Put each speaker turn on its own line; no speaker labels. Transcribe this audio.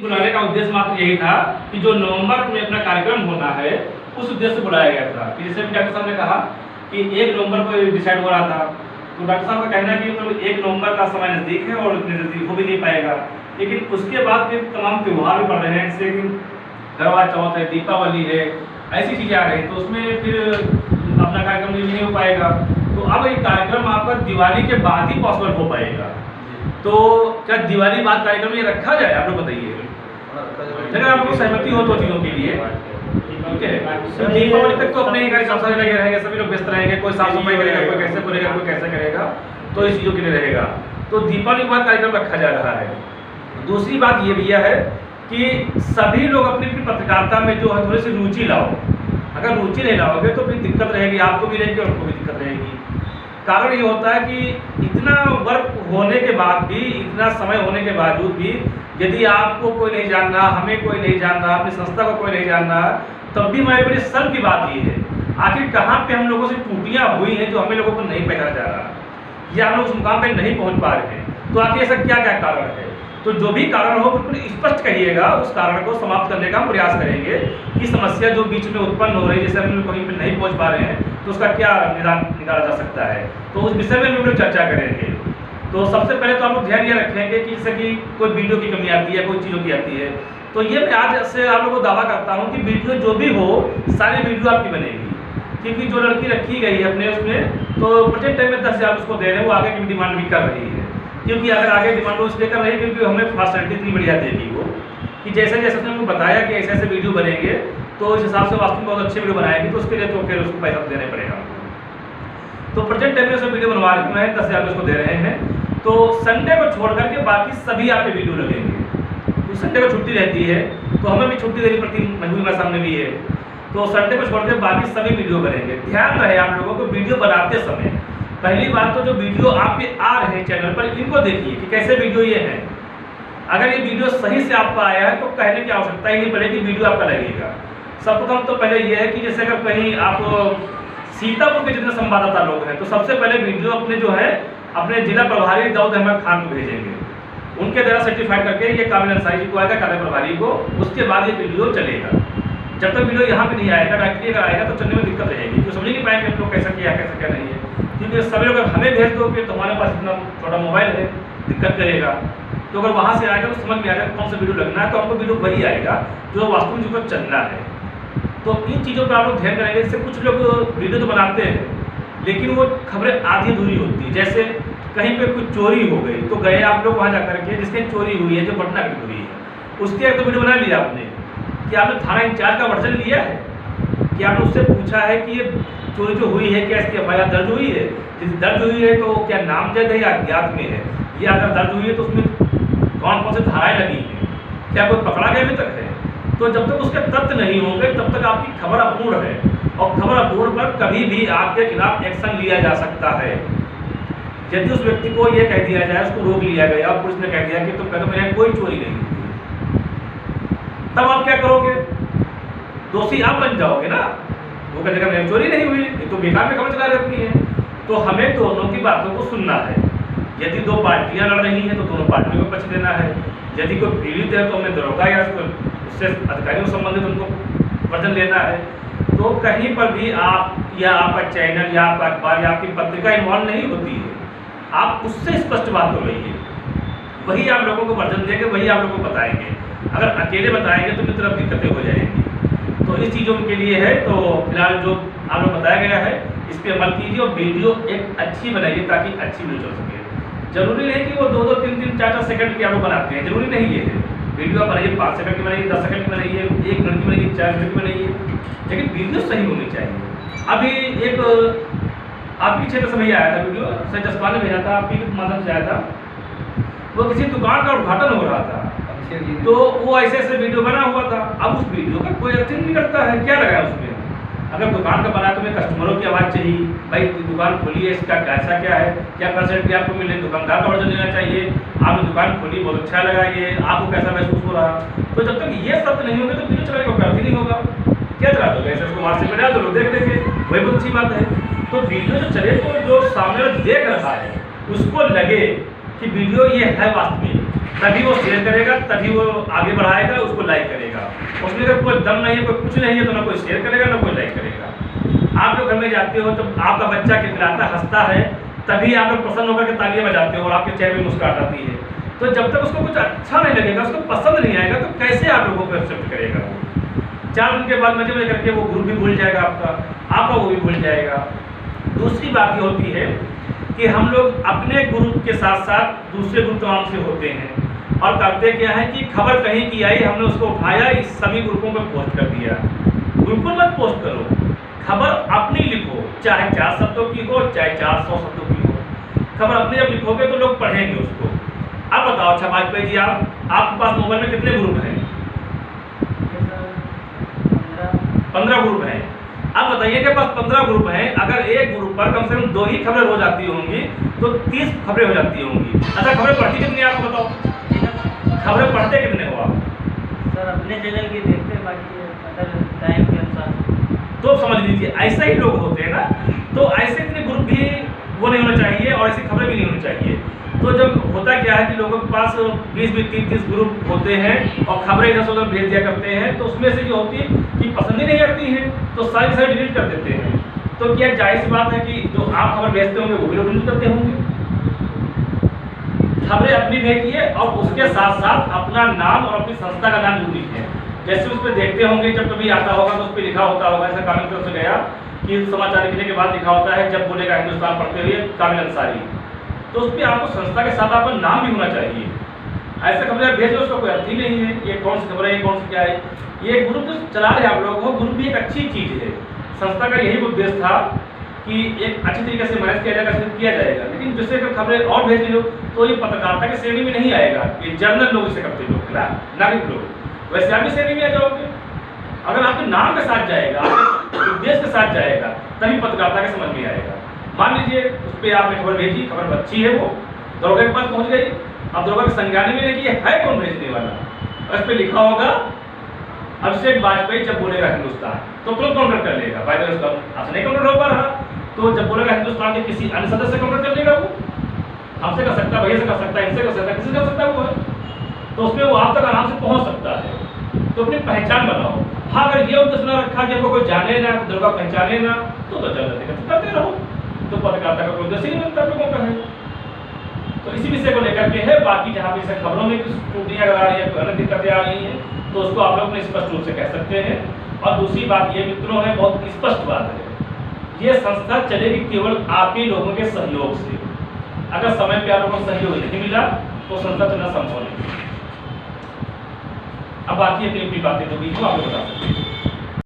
बुलाने का उद्देश्य मात्र यही था कि जो नवंबर में अपना कार्यक्रम होना है उस उद्देश्य से बुलाया गया था। कि जैसे डॉक्टर साहब ने कहा कि 1 नवंबर को डिसाइड हो रहा था, तो डॉक्टर साहब का कहना है कि मतलब 1 नवंबर का समय नज़दीक है और इतने नज़दीक हो भी नहीं पाएगा। लेकिन उसके बाद फिर तमाम त्यौहार भी पड़ रहे हैं, जैसे कि करवा चौथ है, दीपावली है, ऐसी चीज़ें आ रही हैं, तो उसमें फिर अपना कार्यक्रम भी नहीं हो पाएगा। तो अब ये कार्यक्रम आपका दिवाली के बाद ही पॉसिबल हो पाएगा। तो क्या दिवाली बाद कार्यक्रम ये रखा जाए, आप लोग बताइए। अगर आप लोग सहमति हो तो चीज़ों के लिए ठीक है। तो दीपावली तक तो अपने ही कार्यक्रम सारे लगे रहेंगे, सभी लोग व्यस्त रहेंगे, कोई साफ सफाई करेगा, कोई कैसे करेगा, कोई कैसे करेगा, तो इस चीज़ों के लिए रहेगा। तो दीपावली के बाद कार्यक्रम रखा जा रहा है। दूसरी बात ये भैया है कि सभी लोग अपनी अपनी पत्रकारिता में जो है थोड़ी सी रुचि लाओ। अगर रुचि नहीं लाओगे तो फिर दिक्कत रहेगी, आपको भी रहेगी और उनको भी दिक्कत रहेगी। कारण ये होता है कि इतना वर्क होने के बाद भी, इतना समय होने के बावजूद भी यदि आपको कोई नहीं जान रहा, हमें कोई नहीं जान रहा, अपनी संस्था को कोई नहीं जान रहा, तब भी हमारी बड़ी शर्म की बात ये है आखिर कहाँ पे हम लोगों से टूटियाँ हुई हैं जो हमें लोगों को नहीं पहचाना जा रहा, या हम लोग उस मुकाम पर नहीं पहुँच पा रहे हैं। तो आखिर ऐसा क्या क्या कारण है? तो जो भी कारण हो बिल्कुल स्पष्ट कहिएगा, उस कारण को समाप्त करने का हम प्रयास करेंगे कि समस्या जो बीच में उत्पन्न हो रही है, जैसे हम लोग कहीं पर नहीं पहुंच पा रहे हैं, तो उसका क्या निकाला जा सकता है, तो उस विषय में हम लोग चर्चा करेंगे। तो सबसे पहले तो आप लोग ध्यान ये रखेंगे कि जैसे कि कोई वीडियो की कमी आती है, कोई चीज़ों की आती है, तो ये मैं आज से आप लोगों को दावा करता हूँ कि वीडियो जो भी हो सारी वीडियो आपकी बनेगी, क्योंकि जो लड़की रखी गई है अपने उसमें, तो प्रेजेंट टाइम में 10,000 उसको दे रहे हैं, वो आगे की डिमांड भी कर रही है। क्योंकि अगर आगे डिमांड वो इसलिए कर रही है क्योंकि हमें फैसिलिटी इतनी बढ़िया देगी वो, कि जैसे जैसे उसने हमको बताया कि ऐसे ऐसे वीडियो बनेंगे, तो इस हिसाब से वास्तव में बहुत अच्छे वीडियो बनाएगी, तो उसके लिए तो फिर उसको पैसा देना पड़ेगा। तो प्रेजेंट टाइम में उसमें वीडियो बनवा रहे हैं, 10,000 उसको दे रहे हैं। तो संडे को छोड़ करके बाकी सभी आपके वीडियो लगेंगे। तो संडे को छुट्टी रहती है, तो हमें भी छुट्टी देनी पड़ती, मजबूरी हमारे सामने भी है। तो संडे को छोड़ के बाकी सभी वीडियो बनेंगे। ध्यान रहे आप लोगों को वीडियो बनाते समय, पहली बात तो जो वीडियो आपके आ रहे हैं चैनल पर, इनको देखिए कि कैसे वीडियो ये है। अगर ये वीडियो सही से आपका आया है तो कहने की आवश्यकता ही नहीं पड़ेगी, वीडियो आपका लगेगा। सर्वप्रथम तो पहले ये है कि जैसे अगर कहीं आप सीतापुर के जितने संवाददाता लोग हैं, तो सबसे पहले वीडियो अपने जो है अपने जिला प्रभारी दाऊद अहमद खान को भेजेंगे, उनके द्वारा सर्टिफाइड करके ये काबिल अंसारी जी को आएगा, कार्य प्रभारी को, उसके बाद ये वीडियो चलेगा। जब तक वीडियो यहाँ पे नहीं आएगा, डायरेक्टली अगर आएगा तो चलने में दिक्कत रहेगी, तो समझ नहीं पाएंगे हम लोग कैसा किया कैसा क्या नहीं है। क्योंकि सभी लोग अगर हमें भेज दोगे तो हमारे पास इतना छोटा मोबाइल है, दिक्कत करेगा। तो अगर वहाँ से आएगा तो समझ में आएगा कौन सा वीडियो लगना है, तो हमको वीडियो वही आएगा जो वास्तव में जिसको चलना है। तो इन चीज़ों पर आप लोग ध्यान करेंगे। इससे कुछ लोग वीडियो तो बनाते हैं लेकिन वो खबरें आधी अधूरी होती है। जैसे कहीं पे कुछ चोरी हो गई तो गए आप लोग वहाँ जा करके, जिसकी चोरी हुई है, जो पटना की हुई है, उसके एक तो वीडियो बना लिया आपने, कि आपने थाना इंचार्ज का वर्जन लिया है, कि आपने उससे पूछा है कि ये चोरी जो हुई है क्या इसकी एफआईआर दर्ज हुई है, यदि दर्ज हुई है तो क्या नामजद है या अज्ञात में है, या अगर दर्ज हुई है तो उसमें कौन कौन से धाराएँ लगी हैं, क्या कोई पकड़ा गया अभी तक है। तो जब तक उसके तथ्य नहीं होंगे तब तक आपकी खबर अपूर्ण है, और खबर अपूर्ण पर कभी भी आपके खिलाफ एक्शन लिया जा सकता है। यदि उस व्यक्ति को ये कह दिया जाए, उसको रोक लिया गया, पुलिस ने कह दिया कि तुम कहते मेरे कोई चोरी नहीं हुई, तब आप क्या करोगे? दोषी आप बन जाओगे ना। वो कह देगा मेरी चोरी नहीं हुई, ये तो बेकार में खबर चला रखनी है। तो हमें दोनों की बातों को सुनना है। यदि दो पार्टियां लड़ रही हैं तो दोनों पार्टियों को पक्ष देना है। यदि कोई पीड़ित है तो हमें दरोगा या उससे अधिकारियों से संबंधित उनको वर्जन लेना है। तो कहीं पर भी आप या आपका चैनल या आपका अखबार या आपकी पत्रिका इन्वॉल्व नहीं होती है, आप उससे स्पष्ट बात हो रही है, वही आप लोगों को वर्जन देंगे, वही आप लोगों को बताएंगे। अगर अकेले बताएंगे तो किस तरफ दिक्कतें हो जाएंगी। तो इस चीज़ों के लिए है, तो फिलहाल जो आप लोग बताया गया है इस पर अमल कीजिए और वीडियो एक अच्छी बनाइए ताकि अच्छी वीडियो चल सके। जरूरी नहीं कि वो 2-2, 3-3, 4-4 सेकंड की आप लोग बनाते हैं, जरूरी नहीं ये है। वीडियो बनाइए 5 सेकंड की बनाइए, 10 सेकंड की बनाइए, 1 मिनट की बनाइए, 4 मिनट की बनाइए, लेकिन वीडियो सही होनी चाहिए। अभी एक आपके क्षेत्र से भैया आया था वीडियो, सर जसपाल ने भेजा था, आपकी माध्यम से आया था। वो किसी दुकान का उद्घाटन हो रहा था, तो वो ऐसे ऐसे वीडियो बना हुआ था। अब उस वीडियो का कोई अर्थ नहीं करता है, क्या लगा उसमें? अगर दुकान का बना तो हमें कस्टमरों की आवाज़ चाहिए, भाई दुकान खोली है, इसका कैसा क्या है, क्या फैसिलिटी आपको मिले, दुकानदार का वर्जन लेना चाहिए। आपने दुकान खोली, बहुत अच्छा लगा, ये आपको कैसा महसूस हो रहा। तो जब तक ये सब नहीं होंगे तो वीडियो चलाने का अर्थ ही नहीं होगा। क्या चला दोगे? ऐसे उसको व्हाट्सएप में डाल दो, लोग देख लेंगे, वही बहुत अच्छी बात है। तो वीडियो जो चले तो जो सामने देख रहा है उसको लगे कि वीडियो ये है वास्तव में, तभी वो शेयर करेगा, तभी वो आगे बढ़ाएगा, उसको लाइक करेगा। उसमें अगर कोई दम नहीं है, कोई कुछ नहीं है, तो ना कोई शेयर करेगा ना कोई लाइक करेगा। आप लोग घर में जाते हो तो आपका बच्चा खिलखिलाता हंसता है, तभी आप लोग प्रसन्न होकर के तालियां बजाते हो और आपके चेहरे में मुस्कुराहट आती है। तो जब तक उसको कुछ अच्छा नहीं लगेगा, उसको पसंद नहीं आएगा, तो कैसे आप लोगों को एक्सेप्ट करेगा वो? 4 दिन के बाद मजे मजे करके वो ग्रुप भी भूल जाएगा, आपका वो भी भूल जाएगा। दूसरी बात ये होती है कि हम लोग अपने ग्रुप के साथ साथ दूसरे ग्रुप तमाम से होते हैं और करते क्या है कि खबर कहीं की आई, हमने उसको उठाया, इस सभी ग्रुपों पर पोस्ट कर दिया। बिल्कुल मत पोस्ट करो, खबर अपनी लिखो, चाहे 4 शब्दों की हो चाहे 400 शब्दों की हो। खबर अपनी जब लिखोगे तो लोग पढ़ेंगे उसको। अब बताओ अच्छा वाजपेयी जी, आपके पास मोबाइल में कितने ग्रुप हैं? 15 ग्रुप हैं। अब बताइए कि पास 15 ग्रुप हैं, अगर एक ग्रुप पर कम से कम 2 ही खबरें हो जाती होंगी तो 30 खबरें हो जाती होंगी। अच्छा खबरें पढ़ती कितनी आपको बताओ? खबरें पढ़ते कितने हो आप?
सर अपने चैनल की देखते हैं, बाकी अदर टाइम के अनुसार।
तो समझ लीजिए ऐसे ही लोग होते हैं ना, तो ऐसे इतने ग्रुप भी वो नहीं होना चाहिए और ऐसी खबरें भी नहीं होनी चाहिए। तो जब होता क्या है कि लोगों के पास 20-20, 30-30 ग्रुप होते हैं और खबरें इधर से उधर भेज दिया करते हैं, तो उसमें से जो होती है कि पसंद ही नहीं आती है तो सारी डिलीट कर देते हैं। तो क्या जाहिर सी बात है कि जो आप खबर भेजते होंगे वो भी लोग डिलीट करते होंगे। खबरें अपनी भेजिए और उसके साथ साथ अपना नाम और अपनी संस्था का नाम जरूर लिखिए। जैसे उस पर देखते होंगे जब कभी आता होगा तो उस पर लिखा होता होगा, ऐसा कामिल तरफ से गया कि समाचार लिखने के बाद लिखा होता है जब बोलेगा हिंदुस्तान पढ़ते हुए कामिल अंसारी, तो उस पर आपको संस्था के साथ आपका नाम भी होना चाहिए। ऐसे खबरें भेजो उसका कोई अर्थ ही नहीं है, ये कौन सी खबर है, ये कौन सी क्या है। ये ग्रुप जो चला रहे आप लोग, वो ग्रुप भी एक अच्छी चीज़ है। संस्था का यही उद्देश्य था कि एक अच्छी तरीके से मैनेज किया जाएगा, किया जाएगा। लेकिन जिससे अगर खबरें और भेज लो तो ये पत्रकारिता की श्रेणी में नहीं आएगा, ये जर्नल लोग इसे करते लोग ना, नागरिक लोग। वैसे आप भी श्रेणी में आ जाओगे। अगर आपके नाम के साथ जाएगा, आपके उद्देश्य के साथ जाएगा, तभी पत्रकारिता के समझ में आएगा। मान लीजिए उस पर आपने खबर भेजी, खबर अच्छी है, वो दरोगा के पास पहुंच गई। अब दरोगा की संज्ञान में कि है कौन भेजने वाला, उस पर लिखा होगा अभिषेक वाजपेयी जब बोलेगा हिंदुस्तान, तो तुरंत काउंटर कर लेगा। भाई उसका आपसे नहीं काउंटर हो पा रहा, तो जब बोलेगा हिंदुस्तान के किसी अन्य सदस्य काउंटर कर लेगा। वो हमसे कर सकता है, भैया से कर सकता है, इनसे कर सकता है, किसी कर सकता है वो है। तो उसमें वो आप तक आराम से पहुंच सकता है। तो अपनी पहचान बनाओ। हाँ अगर ये उद्देश्य न रखा कि आपको कोई जाने ना, दरोगा पहचाने ना, तो चलते करते रहो। तो पत्रकारिता का कोई उद्देश्य नहीं बनता लोगों का है। तो इसी विषय को लेकर के है। बाकी जहाँ पे खबरों में कुछ त्रुटियां अगर आ रही है, अन्य दिक्कतें आ रही हैं, तो उसको आप लोग अपने स्पष्ट रूप से कह सकते हैं। और दूसरी बात ये मित्रों है, बहुत स्पष्ट बात है, ये संस्था चलेगी केवल आप ही लोगों के सहयोग से। अगर समय पे आप लोगों को सहयोग नहीं मिला तो संस्था चलना संभव नहीं। अब बाकी अपनी अपनी बातें जो भी आप लोग बता सकते हैं।